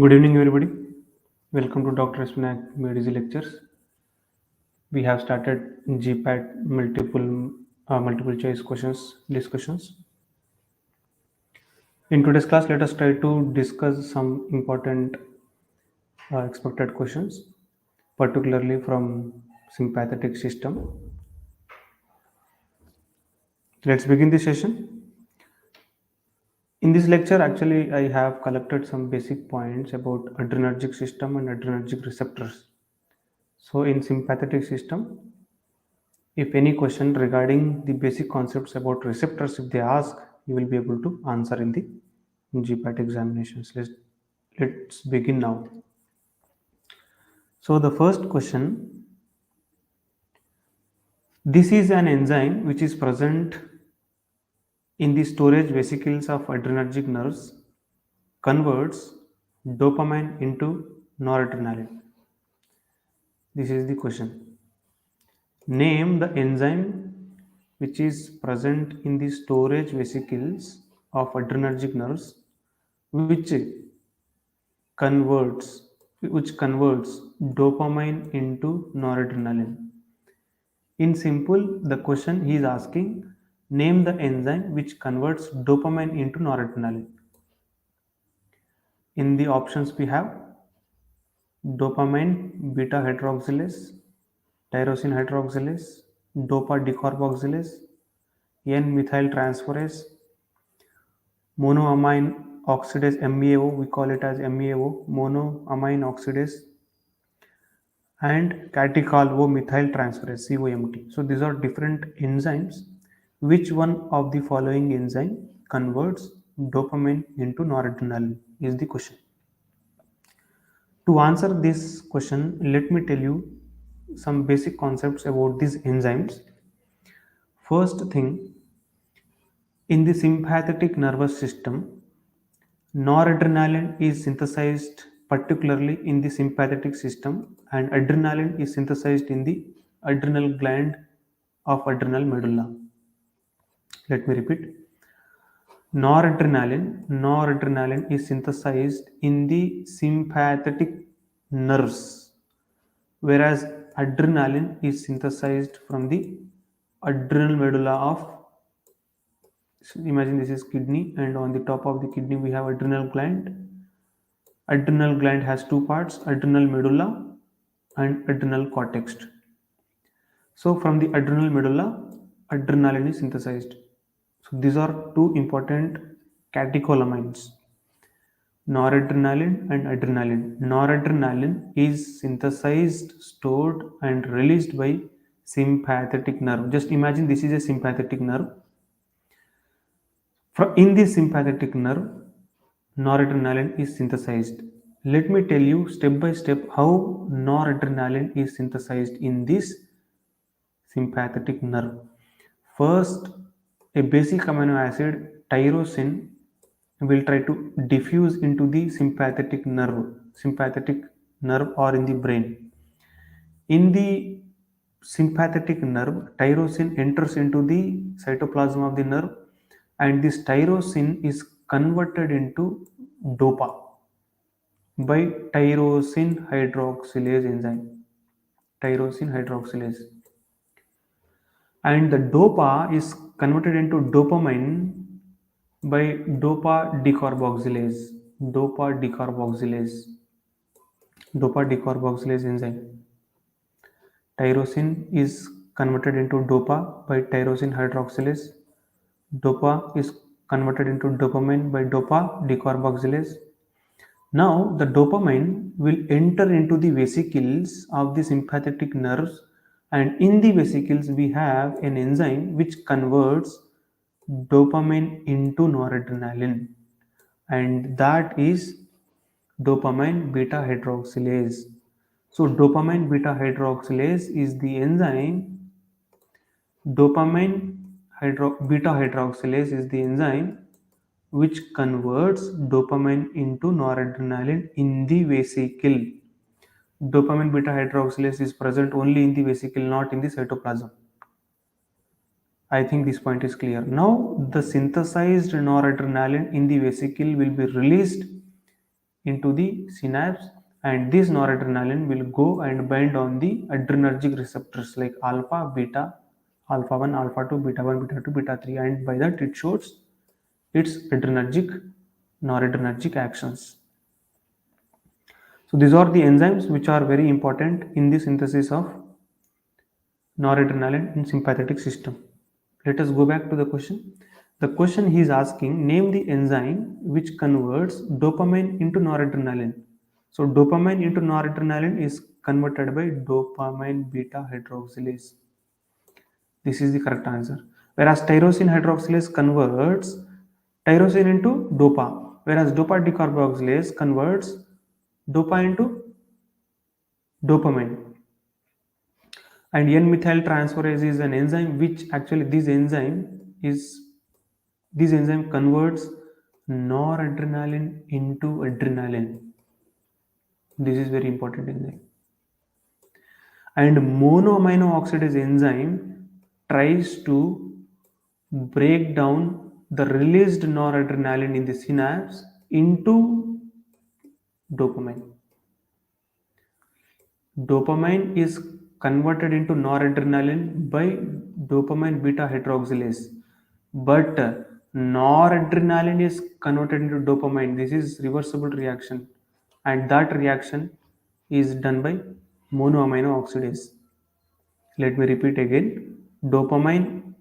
Good evening, everybody. Welcome to Dr. Spinac Medicine Lectures. We have started GPAT multiple choice questions discussions. In today's class, let us try to discuss some important expected questions, particularly from sympathetic system. Let's begin the session. In this lecture, actually, I have collected some basic points about adrenergic system and adrenergic receptors. So, in sympathetic system, if any question regarding the basic concepts about receptors, if they ask, you will be able to answer in the GPAT examinations. Let's begin now. So the first question, this is an enzyme which is present in the storage vesicles of adrenergic nerves, converts dopamine into noradrenaline. This is the question. Name the enzyme which is present in the storage vesicles of adrenergic nerves converts which converts dopamine into noradrenaline. In simple, the question he is asking, name the enzyme which converts dopamine into noradrenaline. In the options we have dopamine beta hydroxylase, tyrosine hydroxylase, dopa decarboxylase, N-methyl transferase, monoamine oxidase MEAO, we call it as MEAO, monoamine oxidase, and catechol-O-methyl transferase COMT. So these are different enzymes. Which one of the following enzyme converts dopamine into noradrenaline is the question. To answer this question, let me tell you some basic concepts about these enzymes. First thing, in the sympathetic nervous system, noradrenaline is synthesized particularly in the sympathetic system, and adrenaline is synthesized in the adrenal gland of adrenal medulla. Let me repeat. Noradrenaline is synthesized in the sympathetic nerves, whereas adrenaline is synthesized from the adrenal medulla of, imagine this is kidney, and on the top of the kidney we have adrenal gland. Adrenal gland has two parts, adrenal medulla and adrenal cortex. So from the adrenal medulla, adrenaline is synthesized. So these are two important catecholamines, noradrenaline and adrenaline. Noradrenaline is synthesized, stored and released by sympathetic nerve. Just imagine this is a sympathetic nerve. In this sympathetic nerve, noradrenaline is synthesized. Let me tell you step by step how noradrenaline is synthesized in this sympathetic nerve. First, a basic amino acid, tyrosine, will try to diffuse into the sympathetic nerve or in the brain. In the sympathetic nerve, tyrosine enters into the cytoplasm of the nerve, and this tyrosine is converted into dopa by tyrosine hydroxylase enzyme. Tyrosine hydroxylase. And the dopa is converted into dopamine by dopa decarboxylase. Dopa decarboxylase. Dopa decarboxylase enzyme. Tyrosine is converted into dopa by tyrosine hydroxylase. Dopa is converted into dopamine by dopa decarboxylase. Now the dopamine will enter into the vesicles of the sympathetic nerves, and in the vesicles we have an enzyme which converts dopamine into noradrenaline, and that is dopamine beta hydroxylase. So dopamine beta hydroxylase is the enzyme. Beta hydroxylase is the enzyme which converts dopamine into noradrenaline in the vesicle. Dopamine beta hydroxylase is present only in the vesicle, not in the cytoplasm. I think this point is clear. Now the synthesized noradrenaline in the vesicle will be released into the synapse, and this noradrenaline will go and bind on the adrenergic receptors like alpha, beta, alpha 1, alpha 2, beta 1, beta 2, beta 3, and by that it shows its adrenergic, noradrenergic actions. So these are the enzymes which are very important in the synthesis of noradrenaline in sympathetic system. Let us go back to the question. The question he is asking, name the enzyme which converts dopamine into noradrenaline. So dopamine into noradrenaline is converted by dopamine beta hydroxylase. This is the correct answer. Whereas tyrosine hydroxylase converts tyrosine into dopa, whereas dopa decarboxylase converts dopa into dopamine. And N-methyl transferase is an enzyme which actually this enzyme converts noradrenaline into adrenaline. This is very important enzyme. And monoamino oxidase enzyme tries to break down the released noradrenaline in the synapse into dopamine. Dopamine is converted into noradrenaline by dopamine beta hydroxylase, but noradrenaline is converted into dopamine. This is reversible reaction, and that reaction is done by monoamino oxidase. Let me repeat again. Dopamine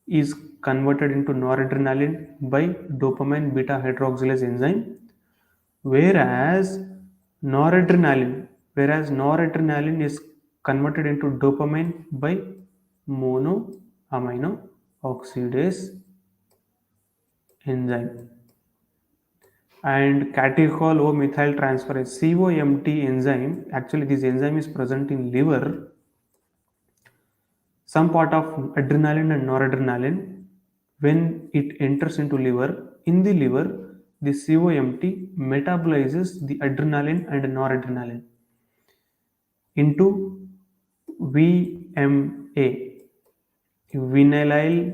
is converted into noradrenaline by dopamine beta hydroxylase enzyme, whereas noradrenaline is converted into dopamine by monoamino oxidase enzyme. And catechol O methyl transferase COMT enzyme, actually this enzyme is present in liver. Some part of adrenaline and noradrenaline, when it enters into liver, in the liver the COMT metabolizes the adrenaline and noradrenaline into VMA, vinyl,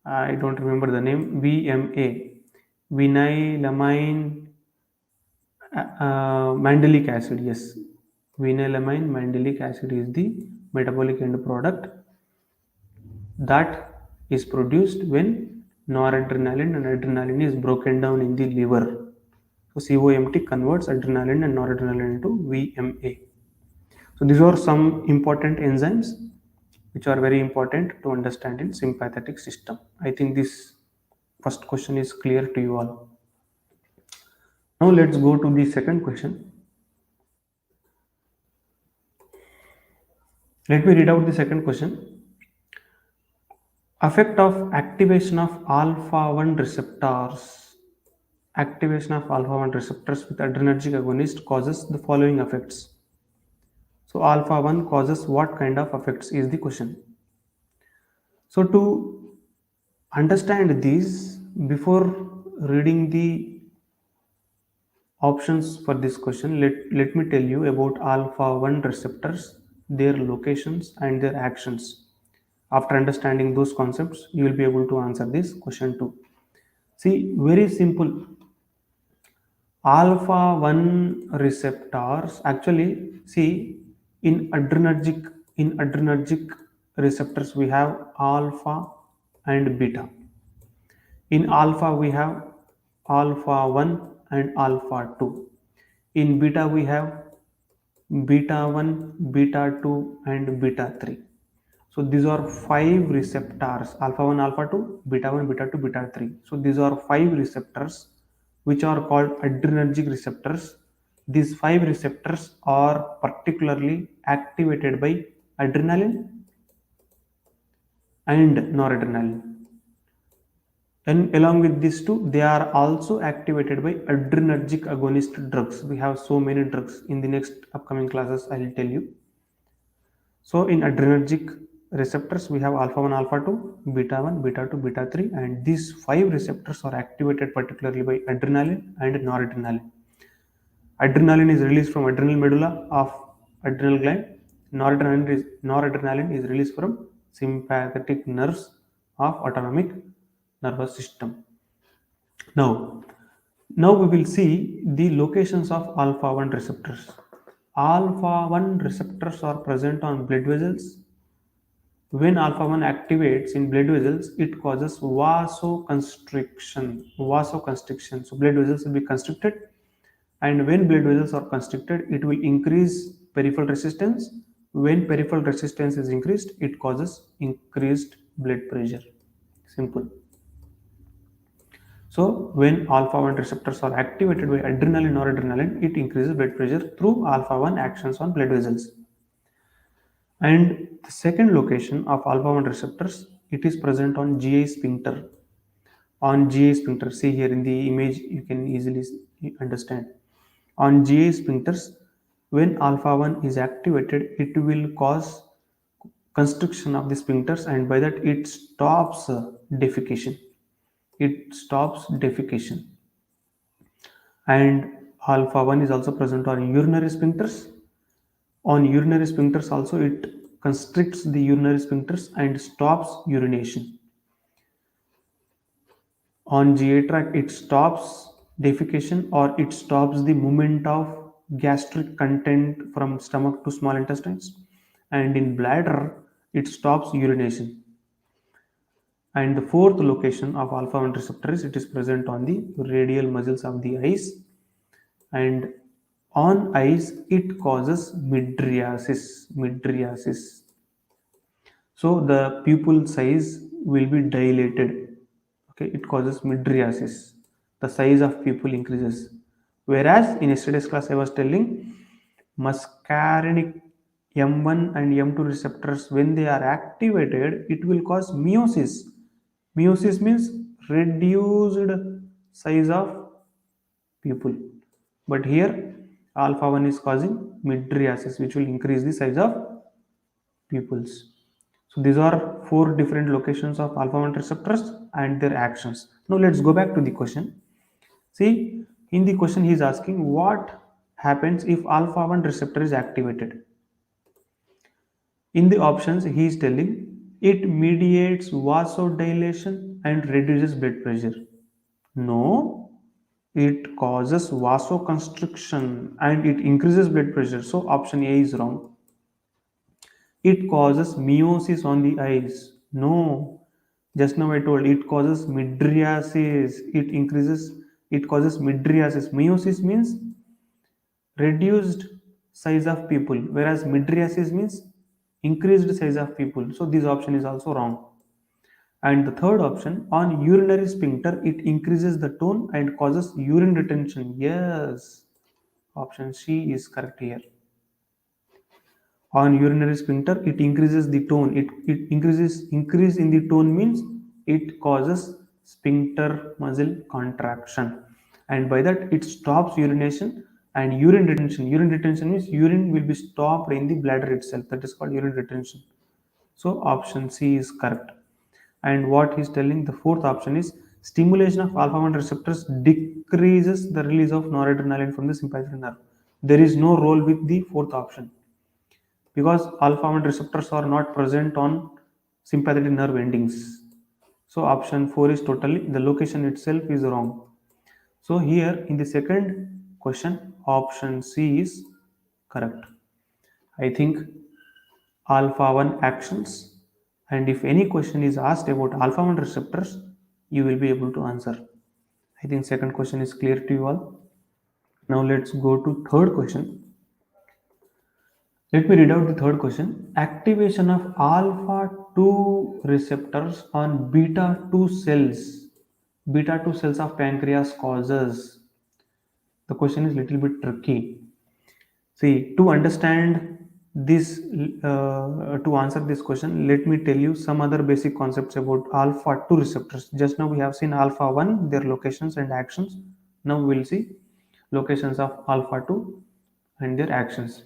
I don't remember the name, VMA, vinylamine mandelic acid. Yes, vinylamine mandelic acid is the metabolic end product that is produced when noradrenaline and adrenaline is broken down in the liver. So COMT converts adrenaline and noradrenaline into VMA. So these are some important enzymes which are very important to understand in sympathetic system. I think this first question is clear to you all. Now let's go to the second question. Let me read out the second question. Effect of activation of alpha 1 receptors. Activation of alpha 1 receptors with adrenergic agonist causes the following effects. So alpha 1 causes what kind of effects is the question. So to understand these, before reading the options for this question, let me tell you about alpha 1 receptors, their locations and their actions. After understanding those concepts, you will be able to answer this question too. See, very simple. Alpha 1 receptors, actually, see, in adrenergic receptors we have alpha and beta. In alpha we have alpha 1 and alpha 2. In beta we have beta 1, beta 2 and beta 3. So these are 5 receptors: alpha 1, alpha 2, beta 1, beta 2, beta 3. So these are 5 receptors which are called adrenergic receptors. These 5 receptors are particularly activated by adrenaline and noradrenaline. And along with these two, they are also activated by adrenergic agonist drugs. We have so many drugs. In the next upcoming classes, I will tell you. So in adrenergic receptors, we have alpha 1, alpha 2, beta 1, beta 2, beta 3, and these 5 receptors are activated particularly by adrenaline and noradrenaline. Adrenaline is released from adrenal medulla of adrenal gland. Noradrenaline is released from sympathetic nerves of autonomic nervous system. Now, Now we will see the locations of alpha 1 receptors. Alpha 1 receptors are present on blood vessels. When alpha 1 activates in blood vessels, it causes vasoconstriction. Vasoconstriction. So blood vessels will be constricted, and when blood vessels are constricted, it will increase peripheral resistance. When peripheral resistance is increased, it causes increased blood pressure. Simple. So when alpha 1 receptors are activated by adrenaline or adrenaline, it increases blood pressure through alpha 1 actions on blood vessels. And the second location of alpha 1 receptors, it is present on GI sphincter. On GI sphincter, see here in the image, you can easily understand. On GI sphincters, when alpha 1 is activated, it will cause constriction of the sphincters, and by that it stops defecation. It stops defecation. And alpha 1 is also present on urinary sphincters. On urinary sphincters also, it constricts the urinary sphincters and stops urination. On GI tract, it stops defecation, or it stops the movement of gastric content from stomach to small intestines. And in bladder, it stops urination. And the fourth location of alpha 1 receptor is, it is present on the radial muscles of the eyes, and on eyes it causes mydriasis. So the pupil size will be dilated. Okay, it causes mydriasis. The size of pupil increases. Whereas in yesterday's class I was telling, muscarinic M1 and M2 receptors, when they are activated, it will cause meiosis. Meiosis means reduced size of pupil. But here alpha 1 is causing mydriasis, which will increase the size of pupils. So these are four different locations of alpha 1 receptors and their actions. Now let's go back to the question. See, in the question he is asking what happens if alpha 1 receptor is activated. In the options he is telling it mediates vasodilation and reduces blood pressure. No, it causes vasoconstriction and it increases blood pressure. So option A is wrong. It causes meiosis on the eyes. No, just now I told it causes mydriasis. It causes mydriasis. Meiosis means reduced size of pupil, whereas mydriasis means increased size of pupil. So this option is also wrong. And the third option, on urinary sphincter, it increases the tone and causes urine retention. Yes, option C is correct here. On urinary sphincter, it increases the tone. It increase in the tone means it causes sphincter muscle contraction, and by that it stops urination and urine retention. Urine retention means urine will be stopped in the bladder itself. That is called urine retention. So option C is correct. And what he's telling, the fourth option is stimulation of alpha 1 receptors decreases the release of noradrenaline from the sympathetic nerve. There is no role with the fourth option because alpha 1 receptors are not present on sympathetic nerve endings. So option 4 is totally, the location itself is wrong. So here in the second question, option C is correct. I think alpha 1 actions, and if any question is asked about alpha 1 receptors, you will be able to answer. I think second question is clear to you all. Now let's go to third question. Let me read out the third question. Activation of alpha 2 receptors on beta 2 cells. Beta 2 cells of pancreas causes. The question is little bit tricky. See, to understand this, to answer this question, let me tell you some other basic concepts about alpha 2 receptors. Just now we have seen alpha 1, their locations and actions. Now we will see locations of alpha 2 and their actions.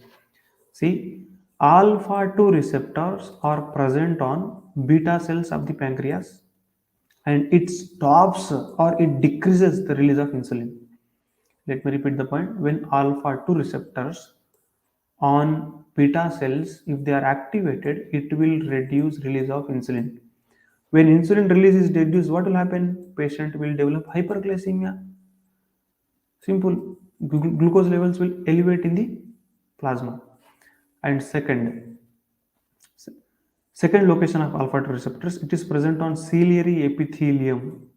See, alpha 2 receptors are present on beta cells of the pancreas, and it stops or it decreases the release of insulin. Let me repeat the point. When alpha 2 receptors on beta cells, if they are activated, it will reduce release of insulin. When insulin release is reduced, what will happen? Patient will develop hyperglycemia. Simple. Glucose levels will elevate in the plasma. And second location of alpha 2 receptors, it is present on ciliary epithelium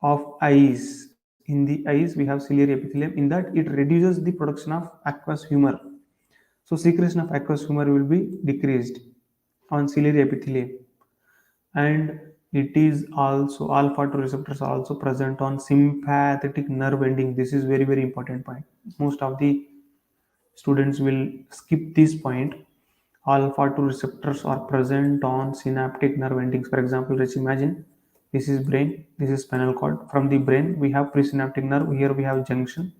of eyes. In the eyes, we have ciliary epithelium. In that, it reduces the production of aqueous humor. So secretion of aqueous humor will be decreased on ciliary epithelium. And it is also alpha 2 receptors are also present on sympathetic nerve ending. This is very very important point. Most of the students will skip this point. Alpha 2 receptors are present on synaptic nerve endings. For example, let's imagine this is brain, this is spinal cord. From the brain, we have presynaptic nerve. Here we have junction,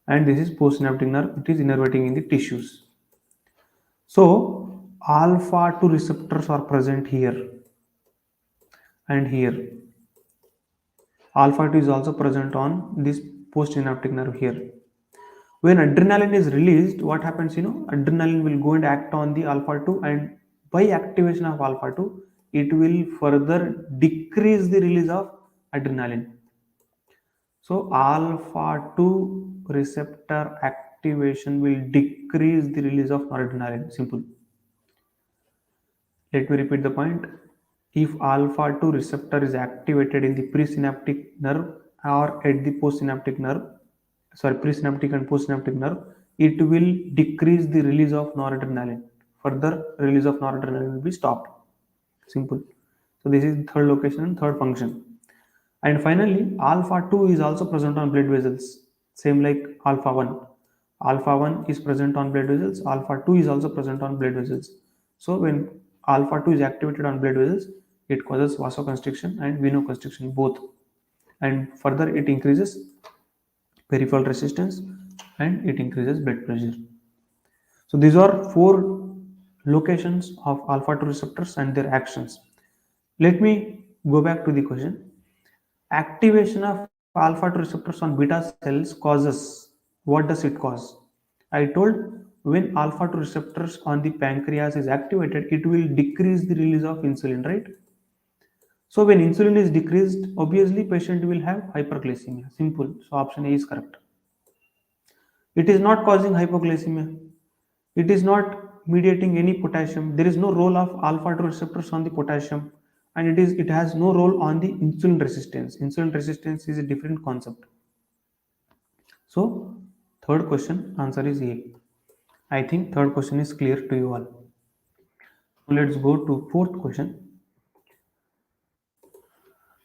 and this is postsynaptic nerve. It is innervating in the tissues. So, alpha 2 receptors are present here and here. Alpha 2 is also present on this postsynaptic nerve here. When adrenaline is released, what happens? Adrenaline will go and act on the alpha 2, and by activation of alpha 2, it will further decrease the release of adrenaline. So alpha 2 receptor activation will decrease the release of noradrenaline. Simple. Let me repeat the point. If alpha 2 receptor is activated in the presynaptic nerve or at the postsynaptic nerve, presynaptic and postsynaptic nerve, it will decrease the release of noradrenaline. Further release of noradrenaline will be stopped. Simple. So this is third location and third function. And finally, alpha 2 is also present on blood vessels, same like alpha 1. Alpha 1 is present on blood vessels, alpha 2 is also present on blood vessels. So when alpha 2 is activated on blood vessels, it causes vasoconstriction and venoconstriction both. And further, it increases peripheral resistance and it increases blood pressure. So these are four locations of alpha 2 receptors and their actions. Let me go back to the question. Activation of alpha 2 receptors on beta cells causes, what does it cause? I told when alpha 2 receptors on the pancreas is activated, it will decrease the release of insulin, right? So when insulin is decreased, obviously patient will have hyperglycemia. Simple. So option A is correct. It is not causing hypoglycemia. It is not mediating any potassium. There is no role of alpha 2 receptors on the potassium, and it has no role on the insulin resistance. Insulin resistance is a different concept. So third question answer is A. I think third question is clear to you all. Let's go to fourth question.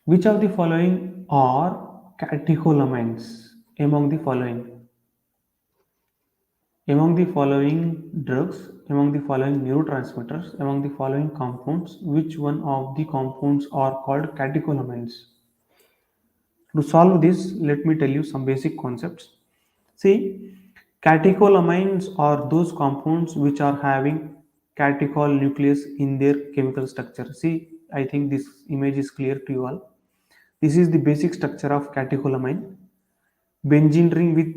Which of the following are catecholamines among the following? Among the following drugs, among the following neurotransmitters, among the following compounds, which one of the compounds are called catecholamines? To solve this, let me tell you some basic concepts. See, catecholamines are those compounds which are having catechol nucleus in their chemical structure. See, I think this image is clear to you all. This is the basic structure of catecholamine. Benzene ring with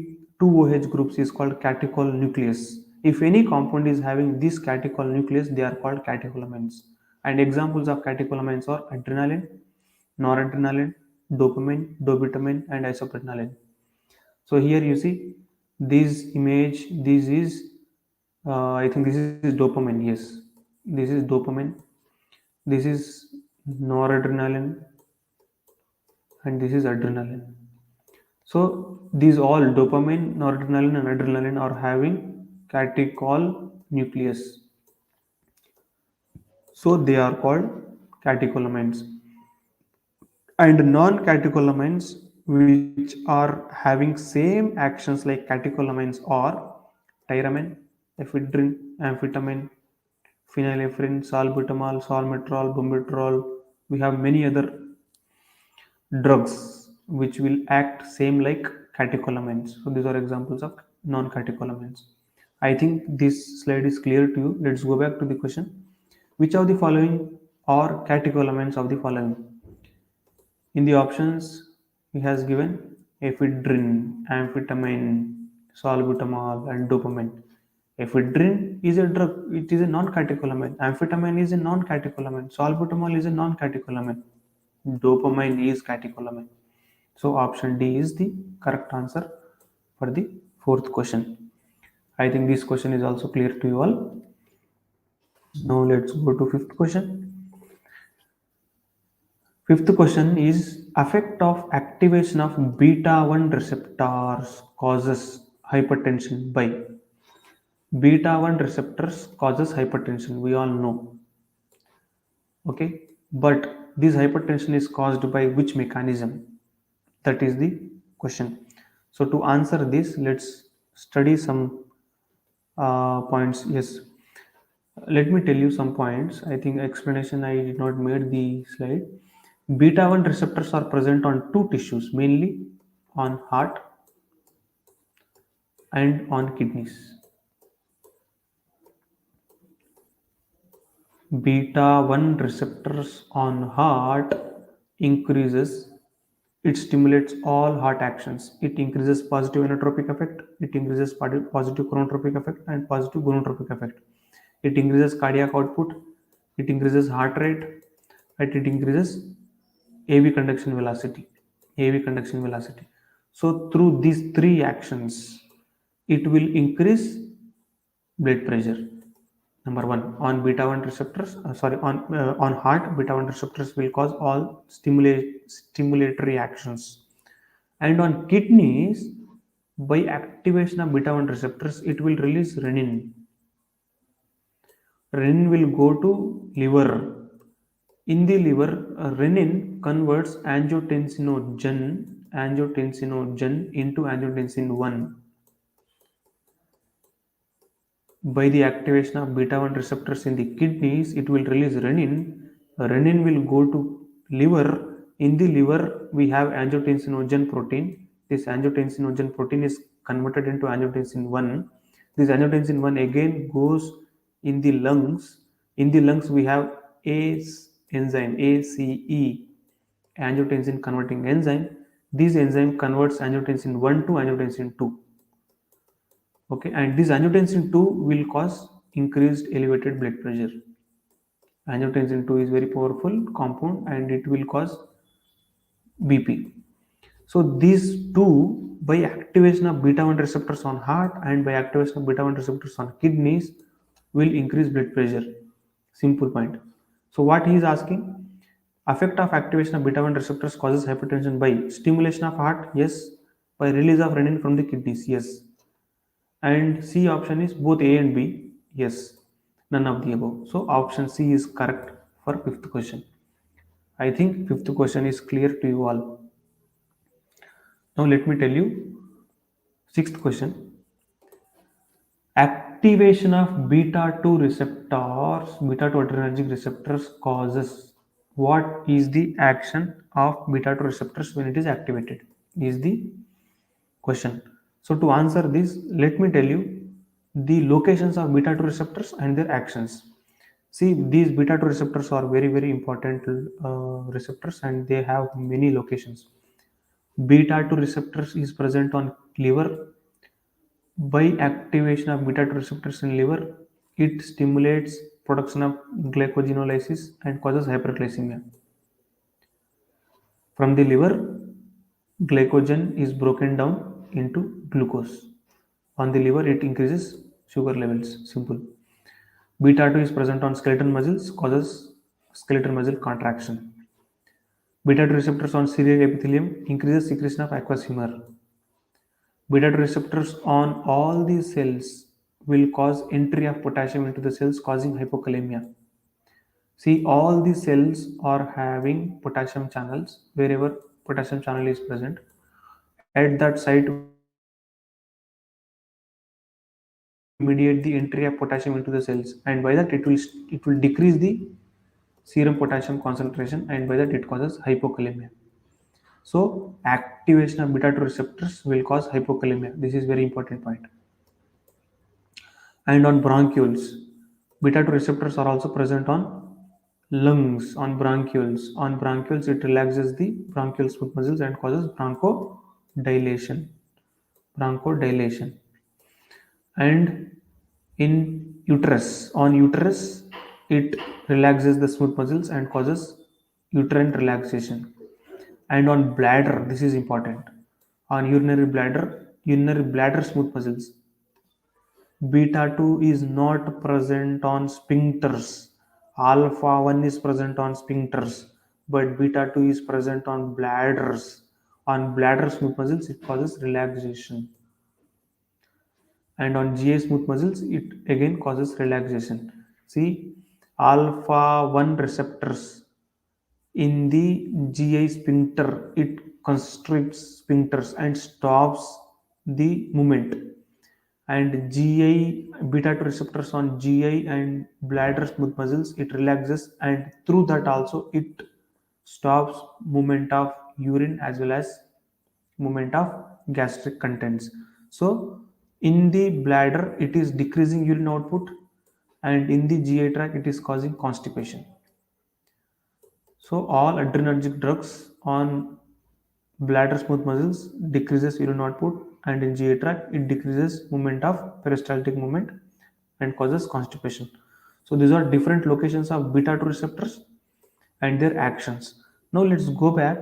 two OH groups is called catechol nucleus. If any compound is having this catechol nucleus, they are called catecholamines. And examples of catecholamines are adrenaline, noradrenaline, dopamine, dobutamine, and isoprenaline. So here you see this image. This is, I think this is dopamine. Yes, this is dopamine. This is noradrenaline, and this is adrenaline. So these all dopamine, noradrenaline, and adrenaline are having catechol nucleus. So they are called catecholamines. And non-catecholamines, which are having same actions like catecholamines, are tyramine, ephedrine, amphetamine, phenylephrine, salbutamol, salmeterol, bumeterol. We have many other drugs which will act same like catecholamines. So these are examples of non-catecholamines. I think this slide is clear to you. Let's go back to the question. Which of the following are catecholamines of the following? In the options, he has given ephedrine, amphetamine, salbutamol, and dopamine. Ephedrine is a drug, it is a non-catecholamine. Amphetamine is a non-catecholamine. Salbutamol is a non-catecholamine. Dopamine is catecholamine. So option D is the correct answer. for the fourth question. I think this question is also clear to you all. Now let's go to fifth question. Fifth question is effect of activation of beta 1 receptors causes hypertension by. Beta 1 receptors causes hypertension, we all know. Okay, but this hypertension is caused by which mechanism? That is the question. So to answer this, let's study some points. Yes, let me tell you some points. I think explanation I did not made the slide. Beta 1 receptors are present on two tissues, mainly on heart and on kidneys. Beta 1 receptors on heart increases, it stimulates all heart actions. It increases positive inotropic effect, it increases positive chronotropic effect and positive gonotropic effect. It increases cardiac output, it increases heart rate, and it increases AV conduction velocity. AV conduction velocity. So through these three actions, it will increase blood pressure. Number one, on beta 1 receptors, on heart, beta 1 receptors will cause all stimulatory actions. And on kidneys, by activation of beta 1 receptors, it will release renin. Renin will go to liver. In the liver, renin converts angiotensinogen into angiotensin 1. By the activation of beta 1 receptors in the kidneys, it will release renin. Renin will go to liver. In the liver, we have angiotensinogen protein. This angiotensin protein is converted into angiotensin 1. This angiotensin 1 again goes in the lungs. In the lungs, we have ACE enzyme, ACE, angiotensin converting enzyme. This enzyme converts angiotensin 1 to angiotensin 2. Okay, and this angiotensin 2 will cause increased elevated blood pressure. Angiotensin 2 is very powerful compound and it will cause BP. So these two, by activation of beta 1 receptors on heart and by activation of beta 1 receptors on kidneys, will increase blood pressure. Simple point. So what he is asking, effect of activation of beta 1 receptors causes hypertension by stimulation of heart, yes. By release of renin from the kidneys, yes. And C option is both A and B. Yes, none of the above. So option C is correct for fifth question. I think fifth question is clear to you all. Now let me tell you sixth question. Activation of beta 2 receptors, beta 2 adrenergic receptors causes, what is the action of beta 2 receptors when it is activated? Is the question. So to answer this, let me tell you the locations of beta 2 receptors and their actions. See, these beta 2 receptors are very important receptors and they have many locations. Beta 2 receptors is present on liver. By activation of beta 2 receptors in liver, it stimulates production of glycogenolysis and causes hyperglycemia. From the liver, glycogen is broken down into glucose. On the liver, it increases sugar levels. Simple. Beta 2 is present on skeletal muscles, causes skeletal muscle contraction. Beta 2 receptors on ciliary epithelium increases secretion of aqueous humor. Beta 2 receptors on all these cells will cause entry of potassium into the cells, causing hypokalemia. See, all these cells are having potassium channels. Wherever potassium channel is present, at that site will mediate the entry of potassium into the cells, and by that it will decrease the serum potassium concentration, and by that it causes hypokalemia. So activation of beta 2 receptors will cause hypokalemia. This is very important point. And on bronchioles, beta 2 receptors are also present on lungs. On bronchioles, it relaxes the bronchial smooth muscles and causes bronchodilation. And in uterus, it relaxes the smooth muscles and causes uterine relaxation. And on bladder, this is important, on urinary bladder, urinary bladder smooth muscles. Beta 2 is not present on sphincters. Alpha 1 is present on sphincters, but beta 2 is present on bladders. On bladder smooth muscles, it causes relaxation. And on GA smooth muscles, it again causes relaxation. See, alpha 1 receptors in the GI sphincter, it constricts sphincters and stops the movement. And GI beta 2 receptors on GI and bladder smooth muscles, it relaxes, and through that also it stops movement of urine as well as movement of gastric contents. So in the bladder it is decreasing urine output, and in the GI tract it is causing constipation. So all adrenergic drugs on bladder smooth muscles decreases urine output, and in GI tract it decreases movement of peristaltic movement and causes constipation. So these are different locations of beta 2 receptors and their actions. Now let's go back.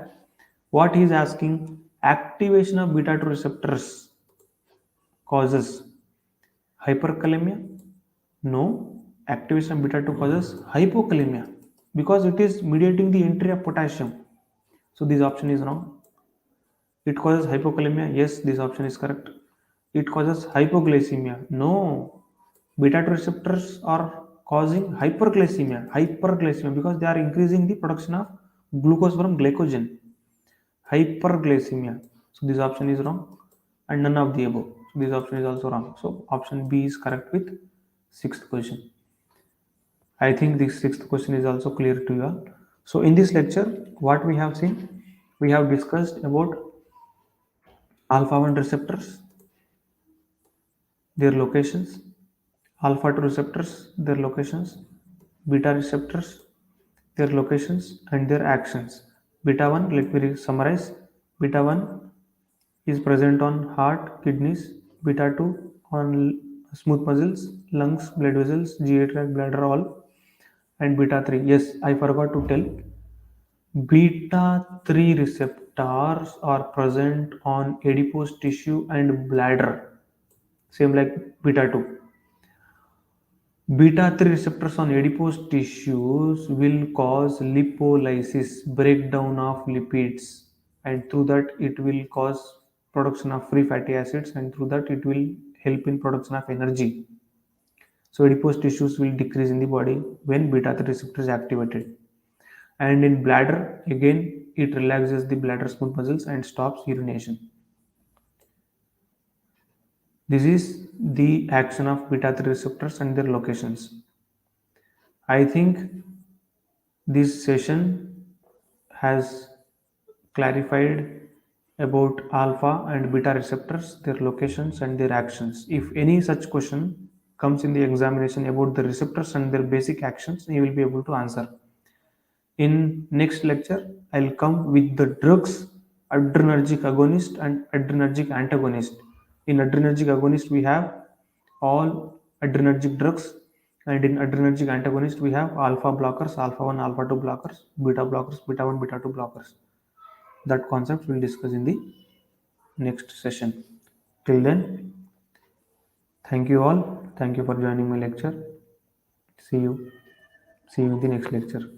What he is asking, activation of beta 2 receptors causes hyperkalemia? No, activation of beta 2 causes hypokalemia because it is mediating the entry of potassium. So this option is wrong. It causes hypokalemia. Yes, this option is correct. It causes hypoglycemia. No, beta 2 receptors are causing hyperglycemia. Hyperglycemia because they are increasing the production of glucose from glycogen. Hyperglycemia. So this option is wrong, and none of the above. So this option is also wrong. So option B is correct with sixth question. I think this sixth question is also clear to you all. So in this lecture, what we have seen, we have discussed about alpha 1 receptors, their locations, alpha 2 receptors, their locations, beta receptors, their locations, and their actions. Beta 1, let me summarize. Beta 1 is present on heart, kidneys, beta 2 on smooth muscles, lungs, blood vessels, GI tract, bladder, all, and beta 3. Yes, I forgot to tell. Beta 3 receptors are present on adipose tissue and bladder, same like beta 2. Beta 3 receptors on adipose tissues will cause lipolysis, breakdown of lipids, and through that it will cause production of free fatty acids, and through that it will help in production of energy. So adipose tissues will decrease in the body when beta 3 receptor is activated. And in bladder, again, it relaxes the bladder smooth muscles and stops urination. This is the action of beta 3 receptors and their locations. I think this session has clarified about alpha and beta receptors, their locations and their actions. If any such question comes in the examination about the receptors and their basic actions, you will be able to answer. In next lecture, I'll come with the drugs, adrenergic agonist and adrenergic antagonist. In adrenergic agonist, we have all adrenergic drugs, and in adrenergic antagonist, we have alpha blockers, alpha 1, alpha 2 blockers, beta 1, beta 2 blockers. That concept we'll discuss in the next session. Till then, thank you all. Thank you for joining my lecture. See you. See you in the next lecture.